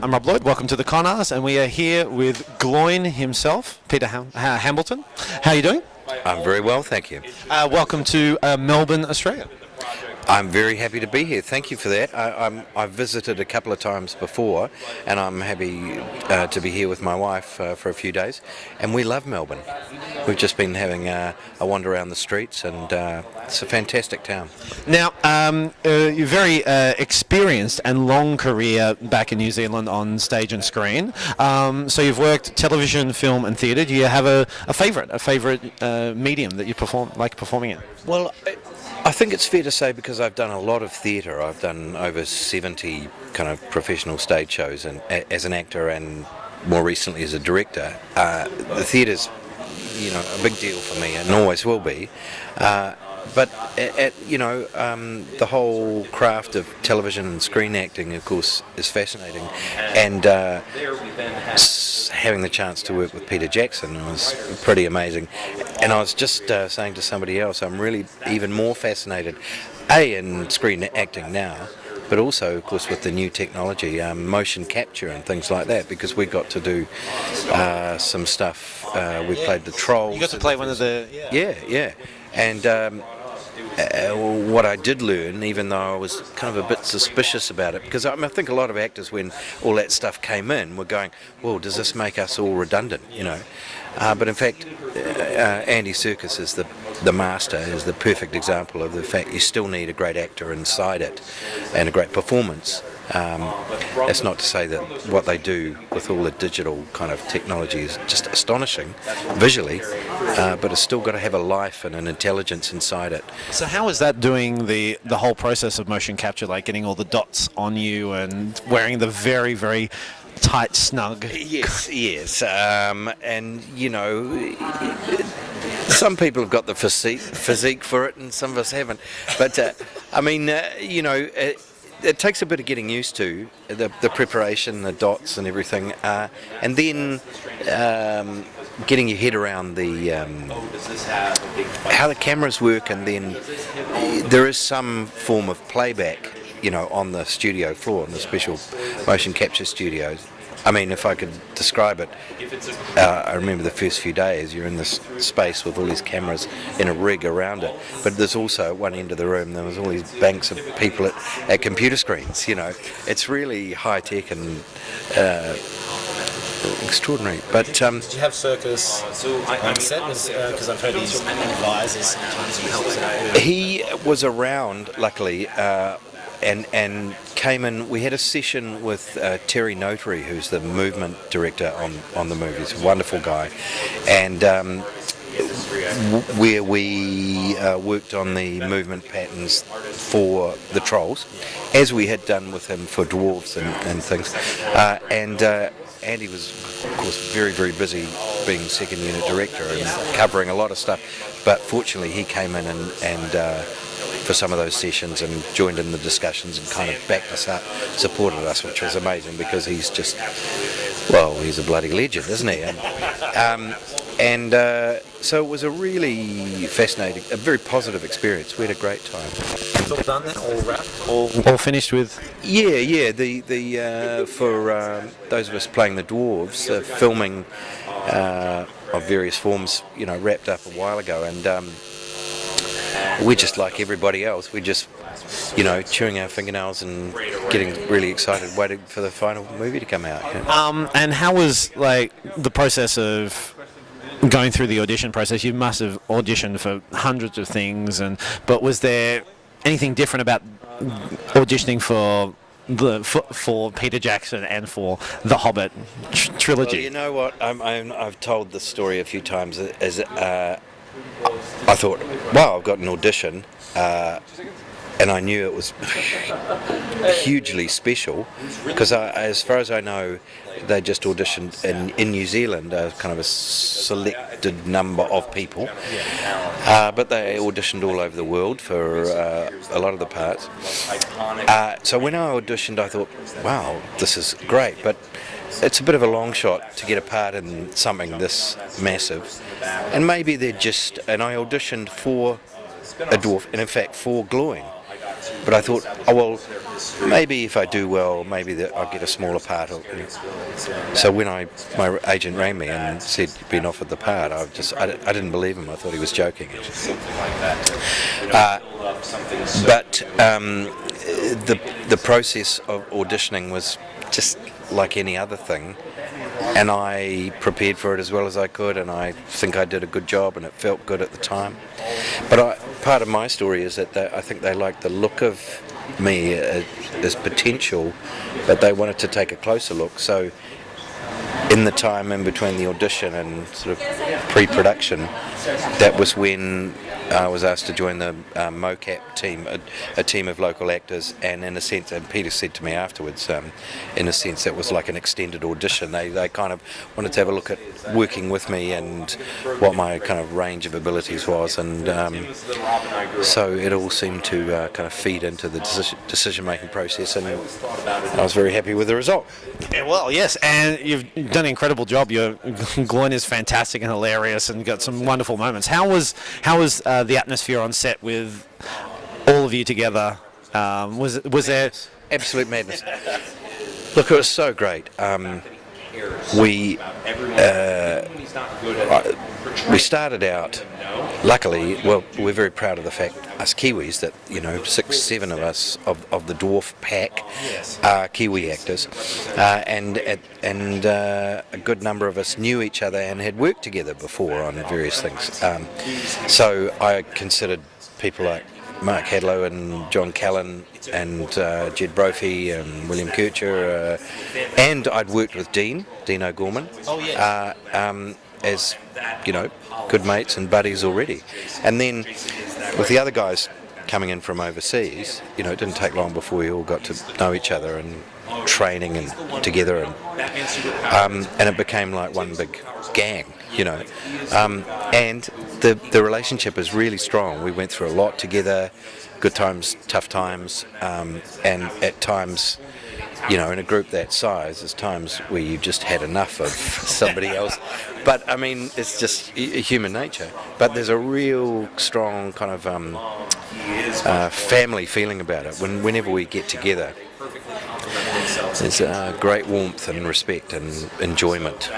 I'm Rob Lloyd. Welcome to the Conners, and we are here with Gloin himself, Peter Hambleton. How are you doing? I'm very well, thank you. Welcome to Melbourne, Australia. I'm very happy to be here. Thank you for that. I've visited a couple of times before, and I'm happy to be here with my wife for a few days. And we love Melbourne. We've just been having a wander around the streets, and it's a fantastic town. Now, you're very experienced and long career back in New Zealand on stage and screen. So you've worked television, film, and theatre. Do you have a favourite medium that you like performing in? Well, I think it's fair to say, because I've done a lot of theatre. I've done over 70 kind of professional stage shows, and as an actor and more recently as a director. The theatre's, a big deal for me, and always will be. But the whole craft of television and screen acting, of course, is fascinating. And having the chance to work with Peter Jackson was pretty amazing. And I was just saying to somebody else, I'm really even more fascinated, in screen acting now, but also, of course, with the new technology, motion capture and things like that, because we got to do some stuff. We played the Trolls. You got to play one of the... Yeah. And what I did learn, even though I was kind of a bit suspicious about it, because I think a lot of actors, when all that stuff came in, were going, well, does this make us all redundant, But in fact, Andy Serkis is the master, is the perfect example of the fact you still need a great actor inside it and a great performance. That's not to say that what they do with all the digital kind of technology is just astonishing visually, but it's still got to have a life and an intelligence inside it. So how is that doing the whole process of motion capture, like getting all the dots on you and wearing the very, very tight, snug... Yes. And, some people have got the physique for it, and some of us haven't. But, it takes a bit of getting used to the preparation, the dots and everything, and then getting your head around how the cameras work, and then there is some form of playback, on the studio floor, in the special motion capture studios. I mean, if I could describe it, I remember the first few days, you're in this space with all these cameras in a rig around it, but there's also at one end of the room, there was all these banks of people at computer screens, It's really high-tech and extraordinary. But did you have Serkis on set? Because I've heard he's advisors sometimes, he helps out. He was around, luckily, and came in. We had a session with Terry Notary, who's the movement director on the movie. He's a wonderful guy, and where we worked on the movement patterns for the Trolls, as we had done with him for Dwarves and things. Andy was, of course, very, very busy being second unit director and covering a lot of stuff, but fortunately he came in and for some of those sessions and joined in the discussions and kind of backed us up, supported us, which was amazing, because he's just, he's a bloody legend, isn't he? So it was a really fascinating, a very positive experience. We had a great time. It's all done then, all wrapped, all finished with? Yeah. The for those of us playing the dwarves, filming of various forms, wrapped up a while ago, and we're just like everybody else. We're just, chewing our fingernails and getting really excited, waiting for the final movie to come out. Yeah. And how was the process of going through the audition process? You must have auditioned for hundreds of things, but was there anything different about auditioning for Peter Jackson and for the Hobbit trilogy? Well, you know what? I've told this story a few times. I thought, wow, I've got an audition, and I knew it was hugely special, because as far as I know, they just auditioned in New Zealand, kind of a selected number of people, but they auditioned all over the world for a lot of the parts. So when I auditioned, I thought, wow, this is great, but it's a bit of a long shot to get a part in something this massive, and maybe and I auditioned for a dwarf, and in fact for Gloin, but I thought, oh well, maybe if I do well, maybe I'll get a smaller part. So when my agent rang me and said you've been offered the part, I didn't believe him. I thought he was joking. But the process of auditioning was just like any other thing, and I prepared for it as well as I could, and I think I did a good job, and it felt good at the time. But part of my story is that I think they liked the look of me as potential, but they wanted to take a closer look. So in the time in between the audition and sort of pre-production, that was when I was asked to join the mocap team, a team of local actors, and in a sense, and Peter said to me afterwards, in a sense that was like an extended audition. They kind of wanted to have a look at working with me and what my kind of range of abilities was, and so it all seemed to kind of feed into the decision-making process, and I was very happy with the result. Yeah, well, yes, and you've done an incredible job. Your Gloin is fantastic and hilarious, and got some wonderful moments. How was the atmosphere on set with all of you together? Was there absolute madness? Look, it was so great. We started out. Luckily, well, we're very proud of the fact, us Kiwis, that 6-7 of us of the dwarf pack are Kiwi actors, and a good number of us knew each other and had worked together before on various things. So I considered people like Mark Hadlow and John Callan and Jed Brophy and William Kircher, and I'd worked with Dean O'Gorman, as good mates and buddies already. And then with the other guys coming in from overseas, it didn't take long before we all got to know each other and training and together, and it became like one big gang, and the relationship is really strong. We went through a lot together, good times, tough times, and at times, in a group that size, there's times where you've just had enough of somebody else. But I mean, it's just human nature. But there's a real strong kind of family feeling about it. Whenever we get together, there's great warmth and respect and enjoyment.